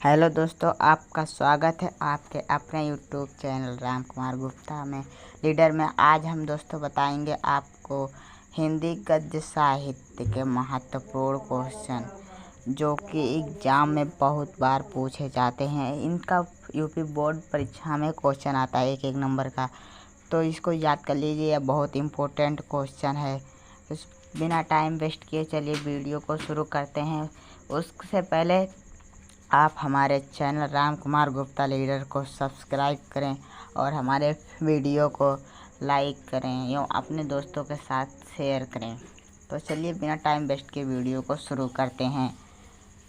Hello दोस्तों, आपका स्वागत है आपके अपने यूट्यूब चैनल राम कुमार गुप्ता में लीडर में। आज हम दोस्तों बताएंगे आपको हिंदी गद्य साहित्य के महत्वपूर्ण क्वेश्चन जो कि एग्ज़ाम में बहुत बार पूछे जाते हैं। इनका यूपी बोर्ड परीक्षा में क्वेश्चन आता है एक नंबर का, तो इसको याद कर लीजिए। यह बहुत इम्पोर्टेंट क्वेश्चन है। बिना टाइम वेस्ट किए चलिए वीडियो को शुरू करते हैं। उससे पहले आप हमारे चैनल राम कुमार गुप्ता लीडर को सब्सक्राइब करें और हमारे वीडियो को लाइक करें एवं अपने दोस्तों के साथ शेयर करें। तो चलिए बिना टाइम वेस्ट के वीडियो को शुरू करते हैं।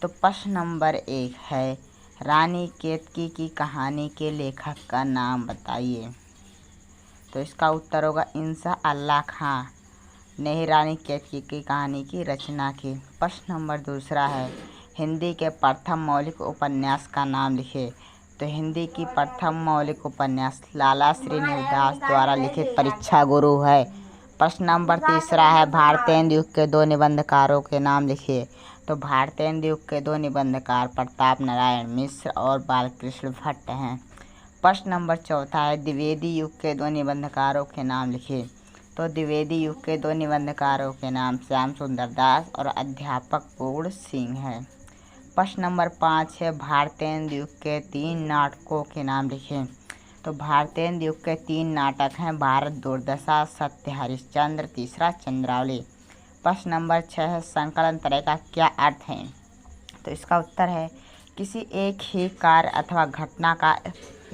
तो प्रश्न नंबर 1 है, रानी केतकी की कहानी के लेखक का नाम बताइए। तो इसका उत्तर होगा इंसा अल्लाह खां ने ही रानी केतकी की कहानी की रचना की। प्रश्न नंबर 2 है, हिंदी के प्रथम मौलिक उपन्यास का नाम लिखिए। तो हिंदी की प्रथम मौलिक उपन्यास लाला श्रीनिवास द्वारा लिखित परीक्षा गुरु है। प्रश्न नंबर 3 है, भारतेंदु युग के 2 निबंधकारों के नाम लिखिए। तो भारतेंदु युग के 2 निबंधकार प्रताप नारायण मिश्र और बालकृष्ण भट्ट हैं। प्रश्न नंबर 4 है, द्विवेदी युग के 2 निबंधकारों के नाम लिखिए। तो द्विवेदी युग के 2 निबंधकारों के नाम श्याम सुंदर दास और अध्यापक पूर्ण सिंह है। प्रश्न नंबर 5 है, भारतेंदु युग के 3 नाटकों के नाम लिखें। तो भारतेंदु युग के 3 नाटक हैं, भारत दुर्दशा, सत्य हरिश्चंद्र, तीसरा चंद्रावली। प्रश्न नंबर 6 है, संकलन तरह का क्या अर्थ है। तो इसका उत्तर है, किसी एक ही कार्य अथवा घटना का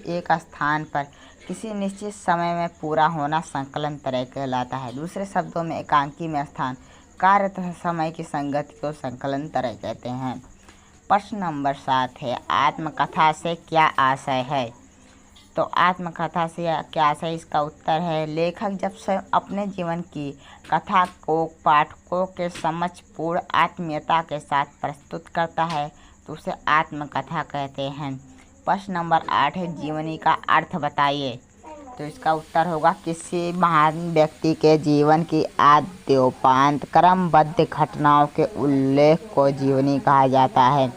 एक स्थान पर किसी निश्चित समय में पूरा होना संकलन तरह कहलाता है। दूसरे शब्दों में एकांकी में स्थान, कार्य तथा समय की संगति को संकलन तरह कहते हैं। प्रश्न नंबर 7 है, आत्मकथा से क्या आशय है। तो आत्मकथा से क्या आशय, इसका उत्तर है, लेखक जब स्वयं अपने जीवन की कथा को पाठकों के समक्ष पूर्ण आत्मीयता के साथ प्रस्तुत करता है तो उसे आत्मकथा कहते हैं। प्रश्न नंबर 8 है, जीवनी का अर्थ बताइए। तो इसका उत्तर होगा, किसी महान व्यक्ति के जीवन की आद्योपांत क्रमबद्ध घटनाओं के उल्लेख को जीवनी कहा जाता है।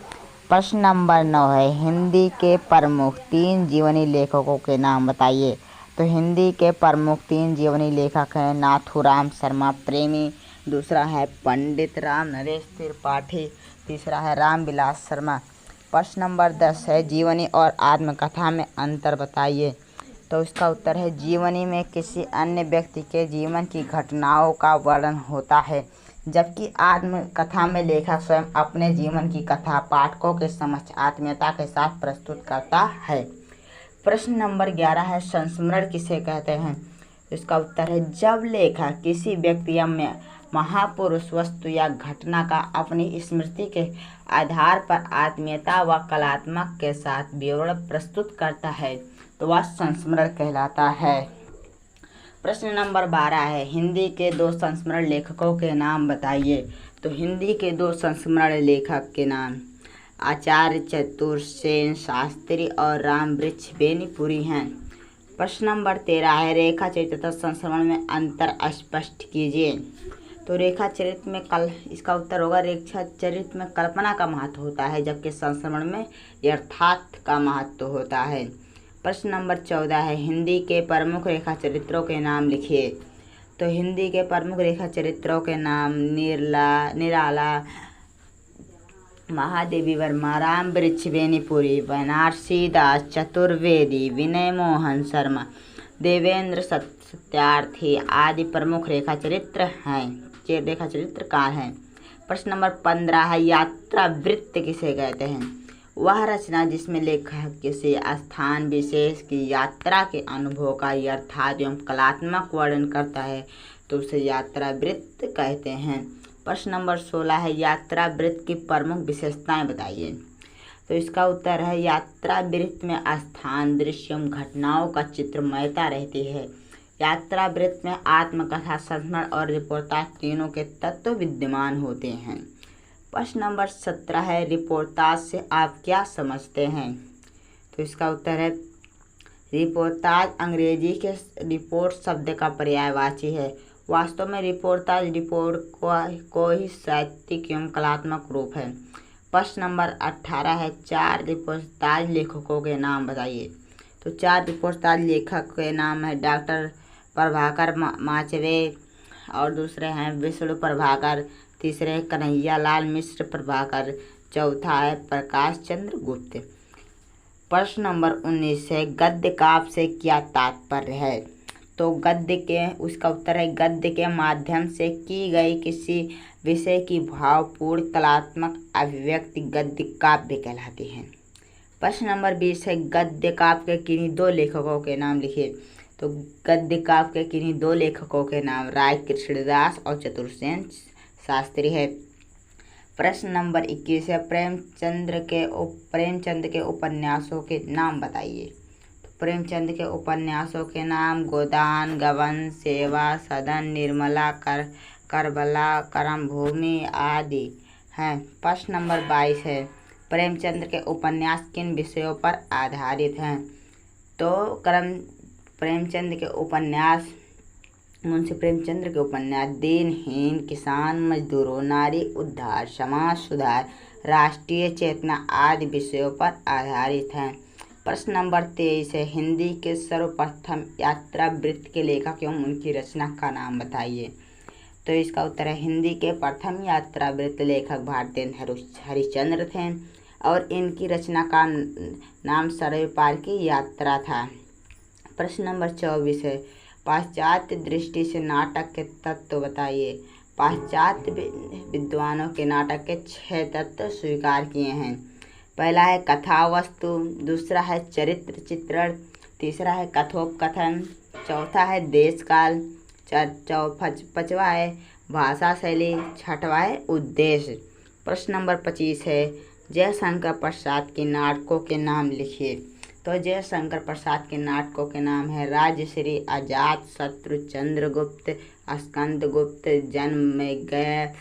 प्रश्न नंबर 9 है, हिंदी के प्रमुख 3 जीवनी लेखकों के नाम बताइए। तो हिंदी के प्रमुख 3 जीवनी लेखक हैं, नाथूराम शर्मा प्रेमी, दूसरा है पंडित राम नरेश त्रिपाठी, तीसरा है रामविलास शर्मा। प्रश्न नंबर 10 है, जीवनी और आत्मकथा में अंतर बताइए। तो इसका उत्तर है, जीवनी में किसी अन्य व्यक्ति के जीवन की घटनाओं का वर्णन होता है, जबकि आत्मकथा में लेखक स्वयं अपने जीवन की कथा पाठकों के समक्ष आत्मीयता के साथ प्रस्तुत करता है। प्रश्न नंबर 11 है, संस्मरण किसे कहते हैं। इसका उत्तर है, जब लेखक किसी व्यक्ति या महापुरुष वस्तु या घटना का अपनी स्मृति के आधार पर आत्मीयता व कलात्मक के साथ विवरण प्रस्तुत करता है तो वह संस्मरण कहलाता है। प्रश्न नंबर 12 है, हिंदी के 2 संस्मरण लेखकों के नाम बताइए। तो हिंदी के 2 संस्मरण लेखक के नाम आचार्य चतुरसेन शास्त्री और रामवृक्ष बेनीपुरी हैं। प्रश्न नंबर 13 है, रेखा चरित्र तथा संस्मरण में अंतर स्पष्ट कीजिए। तो रेखा चरित्र में इसका उत्तर होगा, रेखा चरित्र में कल्पना का महत्व होता है जबकि संस्मरण में यथार्थ का महत्व होता है। प्रश्न नंबर 14 है, हिंदी के प्रमुख रेखा चरित्रों के नाम लिखिए। तो हिंदी के प्रमुख रेखा चरित्रों के नाम निराला, महादेवी वर्मा, रामवृक्ष बेनीपुरी, बनारसी दास चतुर्वेदी, विनय मोहन शर्मा, देवेंद्र सत्यार्थी आदि प्रमुख रेखा चरित्रकार हैं। प्रश्न नंबर 15 है, यात्रा वृत्त किसे कहते हैं। वह रचना जिसमें लेखक किसी स्थान विशेष की यात्रा के अनुभव का यथार्थ एवं कलात्मक वर्णन करता है तो उसे यात्रा वृत्त कहते हैं। प्रश्न नंबर 16 है, यात्रा वृत्त की प्रमुख विशेषताएं बताइए। तो इसका उत्तर है, यात्रा वृत्त में स्थान, दृश्य एवं घटनाओं का चित्रमयता रहती है। यात्रा वृत्त में आत्मकथा, संस्मरण और रिपोर्टाज तीनों के तत्व विद्यमान होते हैं। प्रश्न नंबर 17 है, रिपोर्टाज से आप क्या समझते हैं। तो इसका उत्तर है, रिपोर्टाज अंग्रेजी के रिपोर्ट शब्द का पर्यायवाची है। वास्तव में रिपोर्टाज रिपोर्ट को ही साहित्यिक एवं कलात्मक रूप है। प्रश्न नंबर 18 है, 4 रिपोर्ताज लेखकों के नाम बताइए। तो 4 रिपोर्ताज लेखक के नाम है डॉक्टर प्रभाकर माचवे, और दूसरे हैं विष्णु प्रभाकर, तीसरे हैं कन्हैया लाल मिश्र प्रभाकर, चौथा है प्रकाश चंद्र गुप्त। प्रश्न नंबर 19 है, गद्य काव्य से क्या तात्पर्य है। तो गद्य के, उसका उत्तर है गद्य के माध्यम से की गई किसी विषय की भावपूर्ण कलात्मक अभिव्यक्ति गद्य काव्य कहलाती है। प्रश्न नंबर 20 है, गद्य काव्य के किन्हीं 2 लेखकों के नाम लिखिए। तो गद्य काव्य के किन्हीं 2 लेखकों के नाम राय कृष्णदास और चतुर्सेन शास्त्री है। प्रश्न नंबर 21 है, प्रेमचंद के उपन्यासों के नाम बताइए। तो प्रेमचंद के उपन्यासों के नाम गोदान, गबन, सेवा सदन, निर्मला, करबला, कर्मभूमि आदि हैं। प्रश्न नंबर 22 है, प्रेमचंद के उपन्यास किन विषयों पर आधारित हैं। तो प्रेमचंद के उपन्यास, मुंशी प्रेमचंद के उपन्यास दीनहीन, किसान, मजदूरों, नारी उद्धार, समाज सुधार, राष्ट्रीय चेतना आदि विषयों पर आधारित हैं। प्रश्न नंबर 23 है, हिंदी के सर्वप्रथम यात्रा वृत्त के लेखक एवं उनकी रचना का नाम बताइए। तो इसका उत्तर है, हिंदी के प्रथम यात्रा वृत्त लेखक भारतेंद्र हरिश्चंद्र थे और इनकी रचना का नाम सरयू पार की यात्रा था। प्रश्न नंबर 24 है, पाश्चात्य दृष्टि से नाटक के तत्व बताइए। पाश्चात्य विद्वानों के नाटक के 6 तत्व स्वीकार किए हैं। पहला है कथा वस्तु, दूसरा है चरित्र चित्रण, तीसरा है कथोपकथन, चौथा है देश काल, पांचवा है भाषा शैली, छठवा है उद्देश्य। प्रश्न नंबर 25 है, जयशंकर प्रसाद के नाटकों के नाम लिखिए। तो जयशंकर प्रसाद के नाटकों के नाम है राजश्री, अजात शत्रु, चंद्रगुप्त, स्कंदगुप्त, जन्म में जय,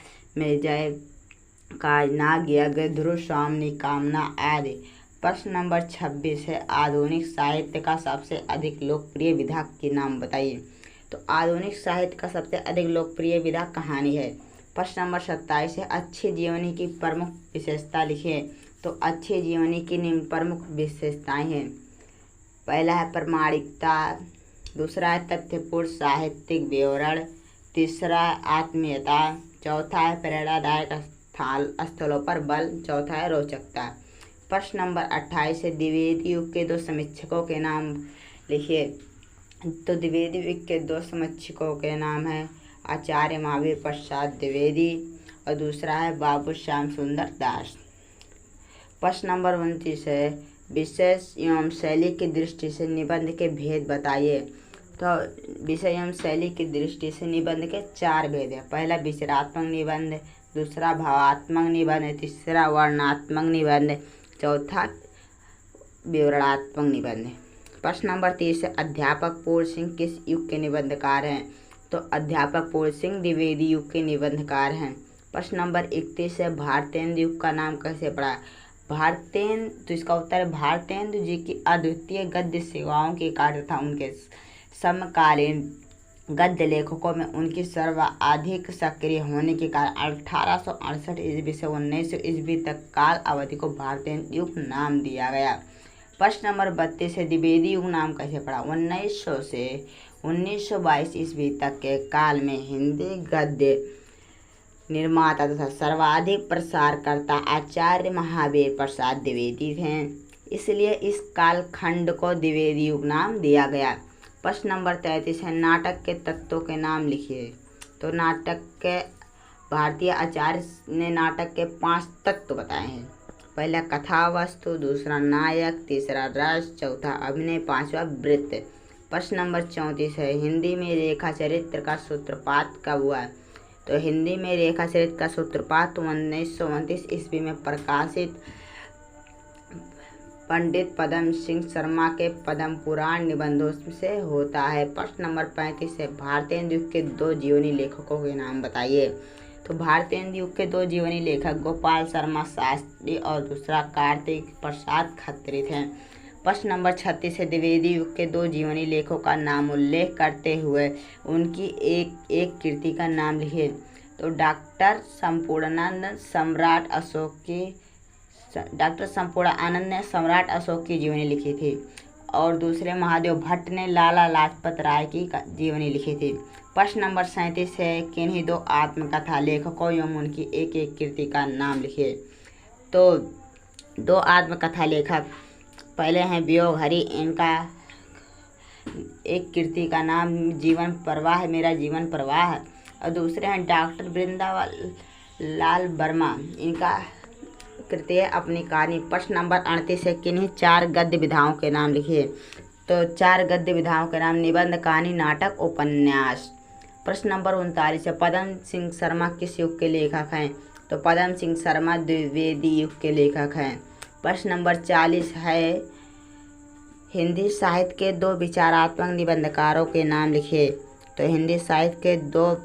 नाग यज्ञ, ध्रुव स्वामिनी, कामना आदि। प्रश्न नंबर 26 है, आधुनिक साहित्य का सबसे अधिक लोकप्रिय विधा के नाम बताइए। तो आधुनिक साहित्य का सबसे अधिक लोकप्रिय विधा कहानी है। प्रश्न नंबर 27 है, अच्छी जीवनी की प्रमुख विशेषता लिखिए। तो अच्छी जीवनी की निम्न प्रमुख विशेषताएं हैं। पहला है प्रामाणिकता, दूसरा है तथ्यपूर्ण साहित्यिक विवरण, तीसरा है आत्मीयता, चौथा है प्रेरणादायक स्थलों पर बल, चौथा है रोचकता। प्रश्न नंबर 28 है, द्विवेदी युग के 2 समीक्षकों के नाम लिखिए। तो द्विवेदी युग के 2 समीक्षकों के नाम है आचार्य महावीर प्रसाद द्विवेदी और दूसरा है बाबू श्याम सुंदर दास। प्रश्न नंबर 29 है, विषय एवं शैली की दृष्टि से निबंध के भेद बताइए। तो विषय एवं शैली की दृष्टि से निबंध के 4 भेद हैं। पहला विचारात्मक निबंध, दूसरा भावात्मक निबंध, तीसरा वर्णनात्मक निबंध, चौथा विवरणात्मक निबंध। प्रश्न नंबर 30 है, अध्यापक पूर्ण सिंह किस युग के निबंधकार हैं। तो अध्यापक पूर्ण सिंह द्विवेदी युग के निबंधकार हैं। प्रश्न नंबर 31 है, भारतेंदु युग का नाम कैसे पड़ा। भारतेंदु, तो इसका उत्तर है भारतेंदु जी की अद्वितीय गद्य सेवाओं के कारण तथा उनके समकालीन गद्य लेखकों में उनकी सर्वाधिक सक्रिय होने के कारण 1868 ईस्वी से 1900 ईस्वी तक काल अवधि को भारतेंदु युग नाम दिया गया। प्रश्न नंबर 32 है, द्विवेदी युग नाम कैसे पड़ा। 1900 से 1922 ईस्वी तक के काल में हिंदी गद्य निर्माता तथा सर्वाधिक प्रसारकर्ता आचार्य महावीर प्रसाद द्विवेदी थे, इसलिए इस कालखंड को द्विवेदी युग नाम दिया गया। प्रश्न नंबर 33 है, नाटक के तत्वों के नाम लिखिए। तो नाटक के भारतीय आचार्य ने नाटक के 5 तत्व बताए हैं। पहला कथा वस्तु, दूसरा नायक, तीसरा रस, चौथा अभिनय, पांचवा वृत्त। प्रश्न नंबर 34 है, हिंदी में रेखा चरित्र का सूत्रपात कब हुआ। तो हिंदी में रेखा चरित्र का सूत्रपात 1929 ईस्वी में प्रकाशित पंडित पद्म सिंह शर्मा के पद्म पुराण निबंधों से होता है। प्रश्न नंबर 35 है, भारतेंदु युग के 2 जीवनी लेखकों के नाम बताइए। तो भारतेंदु युग के 2 जीवनी लेखक गोपाल शर्मा शास्त्री और दूसरा कार्तिक प्रसाद खत्री थे। प्रश्न नंबर 36 है, द्विवेदी युग के 2 जीवनी लेखकों का नाम उल्लेख करते हुए उनकी एक कृति का नाम लिखिए। तो डॉक्टर संपूर्णानंद सम्राट अशोक की डॉक्टर संपूर्ण आनंद ने सम्राट अशोक की जीवनी लिखी थी और दूसरे महादेव भट्ट ने लाला लाजपत राय की जीवनी लिखी थी। प्रश्न नंबर 37 है, किन्हीं दो आत्मकथा लेखकों एवं उनकी एक एक कृति का नाम लिखिए। तो दो आत्मकथा लेखक पहले हैं वियोग हरि, इनका एक कृति का नाम जीवन प्रवाह, मेरा जीवन प्रवाह, और दूसरे हैं डॉक्टर वृंदावन वर्मा, इनका कृति है अपनी कहानी। प्रश्न नंबर 38 है, किन्हीं 4 गद्य विधाओं के नाम लिखिए। तो 4 गद्य विधाओं के नाम निबंध, कहानी, नाटक, उपन्यास। प्रश्न नंबर 39 है, पदम सिंह शर्मा किस युग के लेखक हैं। तो पदम सिंह शर्मा द्विवेदी युग के लेखक हैं। प्रश्न नंबर 40 है, हिंदी साहित्य के 2 विचारात्मक निबंधकारों के नाम लिखिए। तो हिंदी साहित्य के 2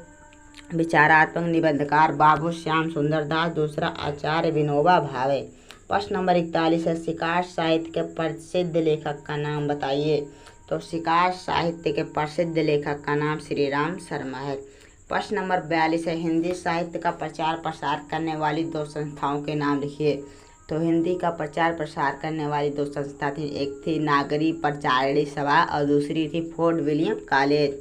विचारात्मक निबंधकार बाबू श्याम सुंदर दास, दूसरा आचार्य विनोबा भावे। प्रश्न नंबर 41 है, शिकार साहित्य के प्रसिद्ध लेखक का नाम बताइए। तो शिकार साहित्य के प्रसिद्ध लेखक का नाम श्री राम शर्मा है। प्रश्न नंबर 42 है, हिंदी साहित्य का प्रचार प्रसार करने वाली 2 संस्थाओं के नाम लिखिए। तो हिंदी का प्रचार प्रसार करने वाली 2 संस्था थी, एक थी नागरी प्रचारिणी सभा और दूसरी थी फोर्ट विलियम कॉलेज।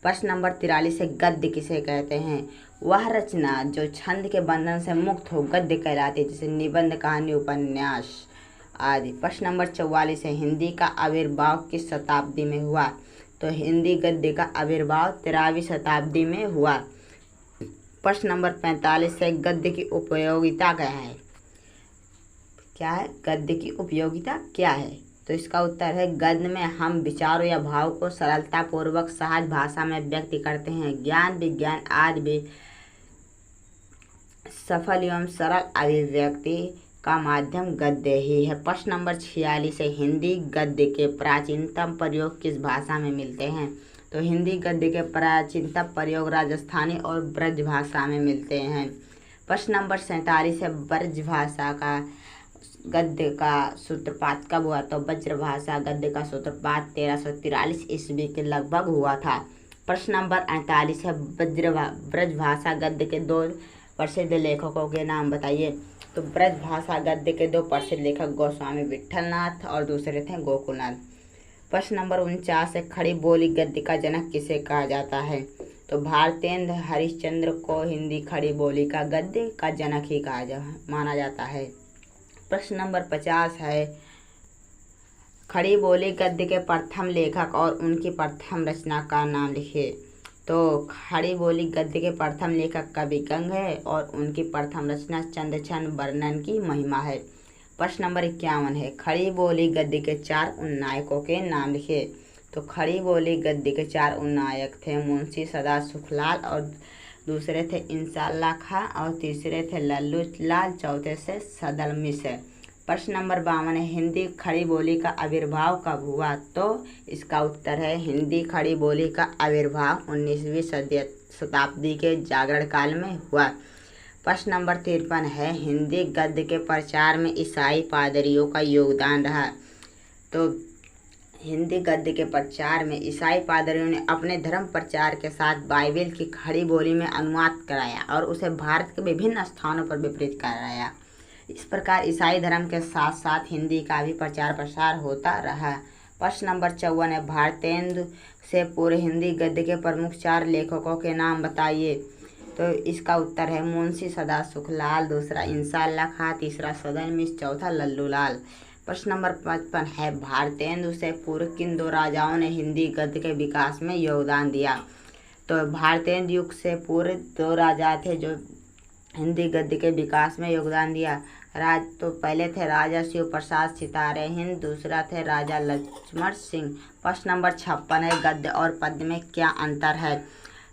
प्रश्न नंबर 43 है, गद्य किसे कहते हैं। वह रचना जो छंद के बंधन से मुक्त हो गद्य कहलाती है, जैसे निबंध, कहानी, उपन्यास आदि। प्रश्न नंबर 44 है, हिंदी का आविर्भाव किस शताब्दी में हुआ। तो हिंदी गद्य का आविर्भाव 13वीं शताब्दी में हुआ। प्रश्न नंबर 45 है, गद्य की उपयोगिता क्या है। गद्य की उपयोगिता क्या है। तो इसका उत्तर है, गद्य में हम विचारों या भाव को सरलता पूर्वक सहज भाषा में व्यक्त करते हैं। ज्ञान विज्ञान आदि भी सफल एवं सरल अभिव्यक्ति का माध्यम गद्य ही है। प्रश्न नंबर 46 है, हिंदी गद्य के प्राचीनतम प्रयोग किस भाषा में मिलते हैं। तो हिंदी गद्य के प्राचीनतम प्रयोग राजस्थानी और ब्रज भाषा में मिलते हैं। प्रश्न नंबर 47 है, ब्रज भाषा का गद्य का सूत्रपात कब हुआ। तो ब्रज भाषा गद्य का सूत्रपात 1343 ईस्वी के लगभग हुआ था। प्रश्न नंबर 48 है, ब्रज भाषा गद्य के 2 प्रसिद्ध लेखकों के नाम बताइए। तो ब्रज भाषा गद्य के 2 प्रसिद्ध लेखक गोस्वामी विठलनाथ और दूसरे थे गोकुलनाथ। प्रश्न नंबर 49 है, खड़ी बोली गद्य का जनक किसे कहा जाता है। तो भारतेंद्र हरिश्चंद्र को हिंदी खड़ी बोली का गद्य का जनक ही माना जाता है। प्रश्न नंबर 50 है, खड़ी बोली गद्य के प्रथम लेखक और उनकी प्रथम रचना का नाम लिखिए। तो खड़ी बोली गद्य के प्रथम लेखक कवि गंग है और उनकी प्रथम रचना चंद्रछंद वर्णन की महिमा है। प्रश्न नंबर 51 है, खड़ी बोली गद्य के 4 उन्नायकों के नाम लिखिए। तो खड़ी बोली गद्य के 4 उन्नायक थे मुंशी सदा सुखलाल, और दूसरे थे इंशाअल्लाह खां, और तीसरे थे लल्लू लाल, चौथे से सदल मिश्र। प्रश्न नंबर 52 है, हिंदी खड़ी बोली का आविर्भाव कब हुआ। तो इसका उत्तर है, हिंदी खड़ी बोली का आविर्भाव 19वीं शताब्दी के जागरण काल में हुआ। प्रश्न नंबर 53 है, हिंदी गद्य के प्रचार में ईसाई पादरियों का योगदान रहा। तो हिंदी गद्य के प्रचार में ईसाई पादरियों ने अपने धर्म प्रचार के साथ बाइबल की खड़ी बोली में अनुवाद कराया और उसे भारत के विभिन्न स्थानों पर वितरित कराया। इस प्रकार ईसाई धर्म के साथ साथ हिंदी का भी प्रचार प्रसार होता रहा। प्रश्न नंबर 54 है, भारतेंदु से पूर्व हिंदी गद्य के प्रमुख 4 लेखकों के नाम बताइए। तो इसका उत्तर है, मुंशी सदा सुखलाल, दूसरा इंशाअल्लाह खां, तीसरा सदल मिश्र, चौथा लल्लू लाल। प्रश्न नंबर 55 है, भारतेंदु से पूर्व किन 2 राजाओं ने हिंदी गद्य के विकास में योगदान दिया। तो भारतेंदु युग से पूर्व 2 राजा थे जो हिंदी गद्य के विकास में योगदान दिया। तो पहले थे राजा शिव प्रसाद सितारे हिंद, दूसरा थे राजा लक्ष्मण सिंह। प्रश्न नंबर 56 है, गद्य और पद्य में क्या अंतर है।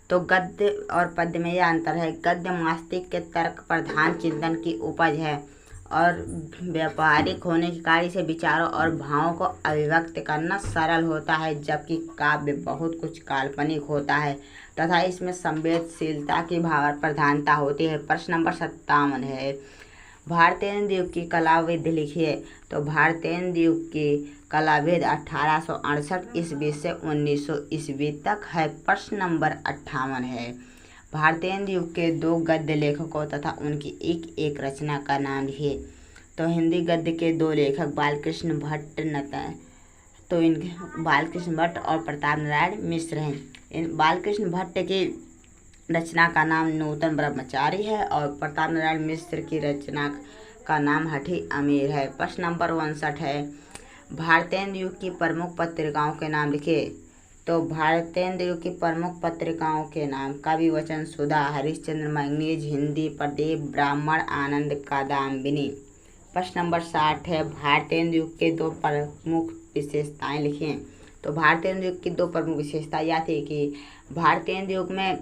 तो गद्य और पद्य में यह अंतर है, गद्य मस्तिष्क के तर्क प्रधान चिंतन की उपज है और व्यावहारिक होने के कार्य से विचारों और भावों को अभिव्यक्त करना सरल होता है, जबकि काव्य बहुत कुछ काल्पनिक होता है तथा इसमें संवेदनशीलता की भाव प्रधानता होती है। प्रश्न नंबर 57 है, भारतेंदु युग की कलाविध लिखिए। तो भारतेंदु युग की कलाविध 1868 ईस्वी से 1900 ईस्वी तक है। प्रश्न नंबर 58 है, भारतेंदु युग के 2 गद्य लेखकों तथा उनकी एक एक रचना का नाम लिखिए। तो हिंदी गद्य के दो लेखक बालकृष्ण भट्ट बालकृष्ण भट्ट और प्रताप नारायण मिश्र हैं। इन बालकृष्ण भट्ट की रचना का नाम नूतन ब्रह्मचारी है और प्रताप नारायण मिश्र की रचना का नाम हठी अमीर है। प्रश्न नंबर 59 है, भारतेंदु युग की प्रमुख पत्रिकाओं के नाम लिखिए। तो भारतेंदु युग की प्रमुख पत्रिकाओं के नाम कवि वचन सुधा, हरिश्चंद्र मैगनीज, हिंदी प्रदीप, ब्राह्मण, आनंद, कादम्बिनी। प्रश्न नंबर 60 है, भारतेंदु युग के दो प्रमुख विशेषताएं लिखिए। तो भारतेंदु युग की दो प्रमुख विशेषता यह थी कि भारतेंदु युग में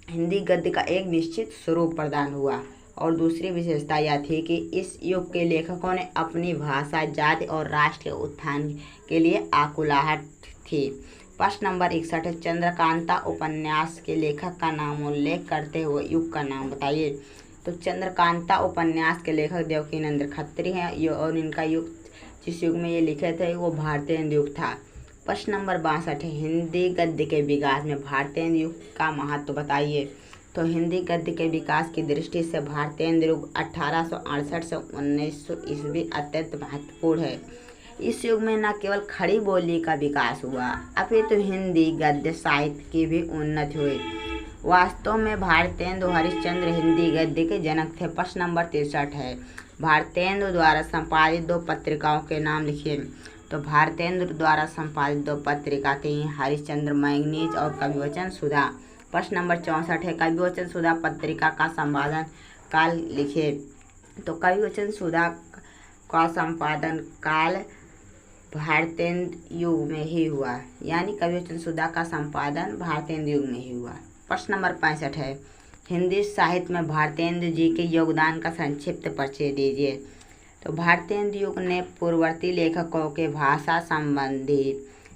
हिंदी गद्य का एक निश्चित स्वरूप प्रदान हुआ और दूसरी विशेषता यह थी कि इस युग के लेखकों ने अपनी भाषा, जाति और राष्ट्र के उत्थान के लिए आकुलाहट थी। प्रश्न नंबर 61 है, चंद्रकांता उपन्यास के लेखक का नाम उल्लेख करते हुए युग का नाम बताइए। तो चंद्रकांता उपन्यास के लेखक देवकीनंद खत्री हैं और इनका युग, जिस युग में ये लिखे थे, वो भारतेंदु युग था। प्रश्न नंबर 62 है, हिंदी गद्य के विकास में भारतेंदु युग का महत्व बताइए। तो हिंदी गद्य के विकास की दृष्टि से भारतेंदु युग 1868 से 1900 ईस्वी अत्यंत महत्वपूर्ण है। इस युग में न केवल खड़ी बोली का विकास हुआ, अपितु हिंदी गद्य साहित्य की भी उन्नति हुई। वास्तव में भारतेंदु हरिश्चंद्र हिंदी गद्य के जनक थे। प्रश्न नंबर 63 है, भारतेंदु द्वारा संपादित दो पत्रिकाओं के नाम लिखिए। तो भारतेंदु द्वारा संपादित दो पत्रिका थी हरिश्चंद्र मैगनीज और कविवचन सुधा। प्रश्न नंबर 64 है, कविवचन सुधा पत्रिका का संपादन काल लिखिए। तो कविवचन सुधा का संपादन काल भारतेंदु युग में ही हुआ, यानी कविवचन सुधा का संपादन भारतेंदु युग में ही हुआ। प्रश्न नंबर 65 है, हिंदी साहित्य में भारतेंदु जी के योगदान का संक्षिप्त परिचय दीजिए। तो भारतेंदु युग ने पूर्ववर्ती लेखकों के भाषा संबंधी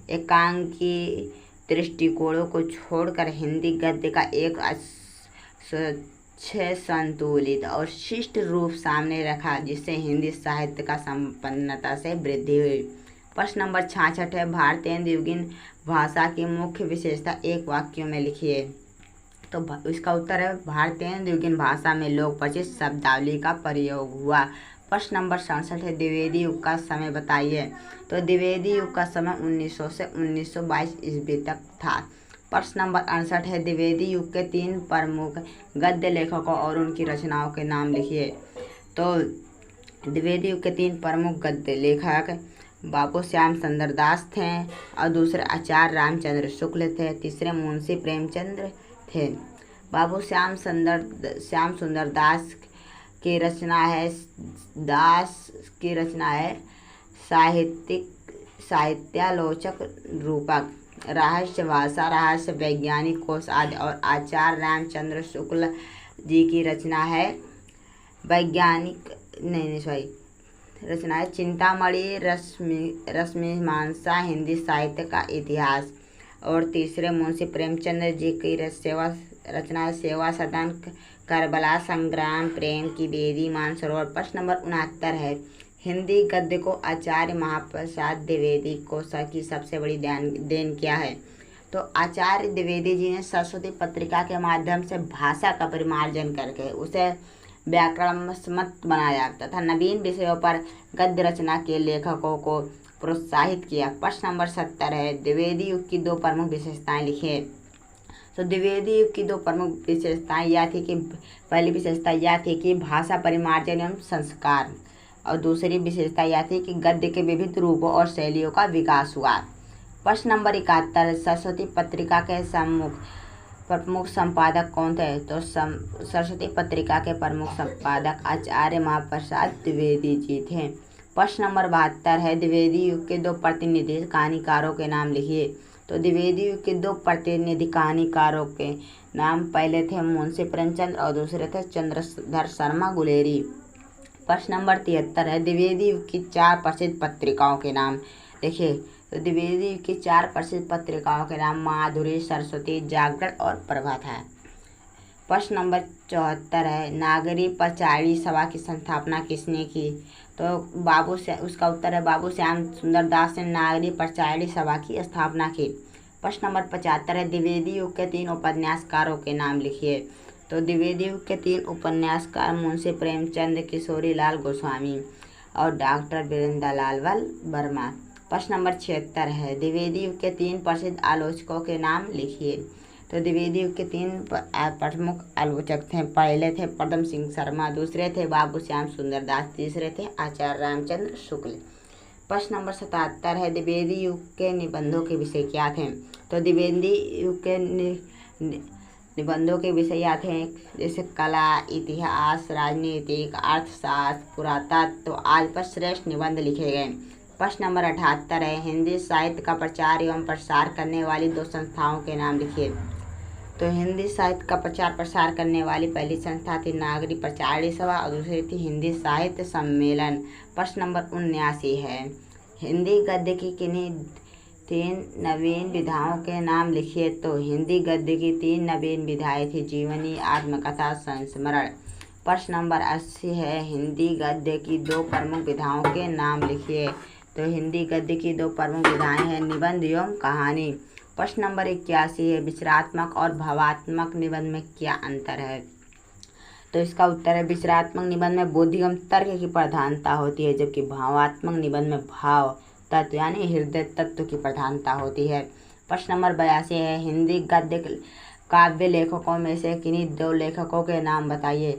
एकांकी दृष्टिकोणों को छोड़कर हिंदी गद्य का एक स्वच्छ, संतुलित और शिष्ट रूप सामने रखा, जिससे हिंदी साहित्य का संपन्नता से वृद्धि हुई। प्रश्न नंबर 66 है, भारतेंदु युगीन भाषा की मुख्य विशेषता एक वाक्य में लिखिए। तो इसका उत्तर है, भारतेंदु युगीन भाषा में लोक परिचित शब्दावली का प्रयोग हुआ। प्रश्न नंबर 67 है, द्विवेदी युग का समय बताइए। तो द्विवेदी युग का समय 1900 से 1922 ईस्वी तक था। प्रश्न नंबर 68 है, द्विवेदी युग के तीन प्रमुख गद्य लेखकों और उनकी रचनाओं के नाम लिखिए। तो द्विवेदी युग के तीन प्रमुख गद्य लेखक बाबू श्याम सुंदर दास थे और दूसरे आचार्य रामचंद्र शुक्ल थे, तीसरे मुंशी प्रेमचंद्र थे। बाबू श्याम सुंदर दास की रचना है साहित्यालोचक रूपक, रहस्य भाषा, रहस्य वैज्ञानिक कोश आदि, और आचार्य रामचंद्र शुक्ल जी की रचना है चिंतामणि रश्मिमांसा हिंदी साहित्य का इतिहास, और तीसरे मुंशी प्रेमचंद्र जी की रचना है सेवा सदन, करबला संग्राम, प्रेम की बेदी, मानसरोवर। प्रश्न नंबर 69 है, हिंदी गद्य को आचार्य महाप्रसाद द्विवेदी को की सबसे बड़ी देन क्या है। तो आचार्य द्विवेदी जी ने सरस्वती पत्रिका के माध्यम से भाषा का परिमार्जन करके उसे व्याकरणात्मक बनाया तथा नवीन विषयों पर गद्य रचना के लेखकों को प्रोत्साहित किया। प्रश्न नंबर 70 है, द्विवेदी युग की दो प्रमुख विशेषताएं लिखिए। तो द्विवेदी युग की दो प्रमुख विशेषताएं यह थी कि पहली विशेषता यह थी कि भाषा परिमार्जन एवं संस्कार, और दूसरी विशेषता यह थी कि गद्य के विविध रूपों और शैलियों का विकास हुआ। प्रश्न नंबर 71, सरस्वती पत्रिका के प्रमुख संपादक कौन थे। तो सरस्वती पत्रिका के प्रमुख संपादक आचार्य महाप्रसाद द्विवेदी जी थे। प्रश्न नंबर 72 है, द्विवेदी युग के दो प्रतिनिधि कहानीकारों के नाम लिखिए। तो द्विवेदी युग के दो प्रतिनिधि कहानीकारों के नाम पहले थे मुंशी प्रेमचंद्र और दूसरे थे चंद्रधर शर्मा गुलेरी। प्रश्न नंबर 73 है, द्विवेदी युग की 4 प्रसिद्ध पत्रिकाओं के नाम लिखिए। तो द्विवेदी युग की 4 प्रसिद्ध पत्रिकाओं के नाम माधुरी, सरस्वती, जागरण और प्रभात है। प्रश्न नंबर 74 है, नागरी पचाड़ी सभा की स्थापना किसने की। तो उसका उत्तर है बाबू श्याम सुंदर दास ने नागरी पचाड़ी सभा की स्थापना की। प्रश्न नंबर 75 है, द्विवेदी युग के 3 उपन्यासकारों के नाम लिखिए। तो द्विवेदी युग के 3 उपन्यासकार मुंशी प्रेमचंद, किशोरीलाल गोस्वामी और डॉक्टर वीरेंद्रलाल वर्मा। प्रश्न नंबर 76 है, द्विवेदी युग के 3 प्रसिद्ध आलोचकों के नाम लिखिए। तो द्विवेदी युग के 3 प्रमुख आलोचक थे। पहले थे पद्म सिंह शर्मा, दूसरे थे बाबू श्याम सुंदर दास, तीसरे थे आचार्य रामचंद्र शुक्ल। प्रश्न नंबर 77 है, द्विवेदी युग के निबंधों के विषय क्या थे। तो द्विवेदी युग के निबंधों के विषय क्या थे, जैसे कला, इतिहास, राजनीतिक, अर्थशास्त्र, पुरातत्व आदि पर श्रेष्ठ निबंध लिखे गए। प्रश्न नंबर 78 है, हिंदी साहित्य का प्रचार एवं प्रसार करने वाली 2 संस्थाओं के नाम लिखिए। तो हिंदी साहित्य का प्रचार प्रसार करने वाली पहली संस्था थी नागरिक प्रचारणी सभा और दूसरी थी हिंदी साहित्य सम्मेलन। प्रश्न नंबर 79 है, हिंदी गद्य की किन्हीं 3 नवीन विधाओं के नाम लिखिए। तो हिंदी गद्य की 3 नवीन विधाएं थी, जीवनी, आत्मकथा, संस्मरण। प्रश्न नंबर 80 है, हिंदी गद्य की 2 प्रमुख विधाओं के नाम लिखिए। तो हिंदी गद्य की 2 प्रमुख विधाएं हैं, निबंध एवं कहानी। प्रश्न नंबर 81 है, विचारात्मक और भावात्मक निबंध में क्या अंतर है। तो इसका उत्तर है, विचारात्मक निबंध में बुद्धि एवं तर्क की प्रधानता होती है, जबकि भावात्मक निबंध में भाव तत्व यानी हृदय तत्व की प्रधानता होती है। प्रश्न नंबर 82 है, हिंदी गद्य काव्य लेखकों में से किन्हीं 2 लेखकों के नाम बताइए।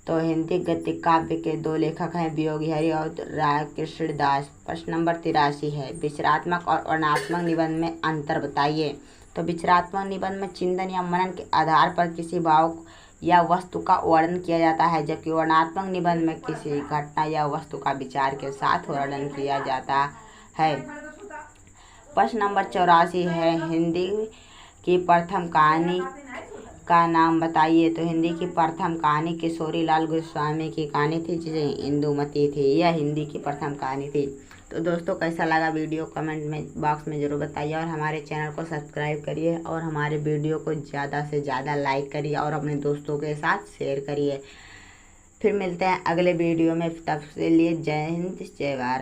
तो हिंदी गद्य काव्य के 2 लेखक हैं, वियोगी हरि और राय कृष्णदास। प्रश्न नंबर 83 है, विचारात्मक और वर्णनात्मक निबंध में अंतर बताइए। तो विचारात्मक निबंध में चिंतन या मनन के आधार पर किसी भाव या वस्तु का वर्णन किया जाता है, जबकि वर्णनात्मक निबंध में किसी घटना या वस्तु का विचार के साथ वर्णन किया जाता है। प्रश्न नंबर 84 है, हिंदी की प्रथम कहानी का नाम बताइए। तो हिंदी की प्रथम कहानी किशोरीलाल गोस्वामी की कहानी थी, जिसे इंदुमती थी। यह हिंदी की प्रथम कहानी थी। तो दोस्तों, कैसा लगा वीडियो कमेंट में बॉक्स में ज़रूर बताइए और हमारे चैनल को सब्सक्राइब करिए और हमारे वीडियो को ज़्यादा से ज़्यादा लाइक करिए और अपने दोस्तों के साथ शेयर करिए। फिर मिलते हैं अगले वीडियो में, तब के लिए जय हिंद, जय भारत।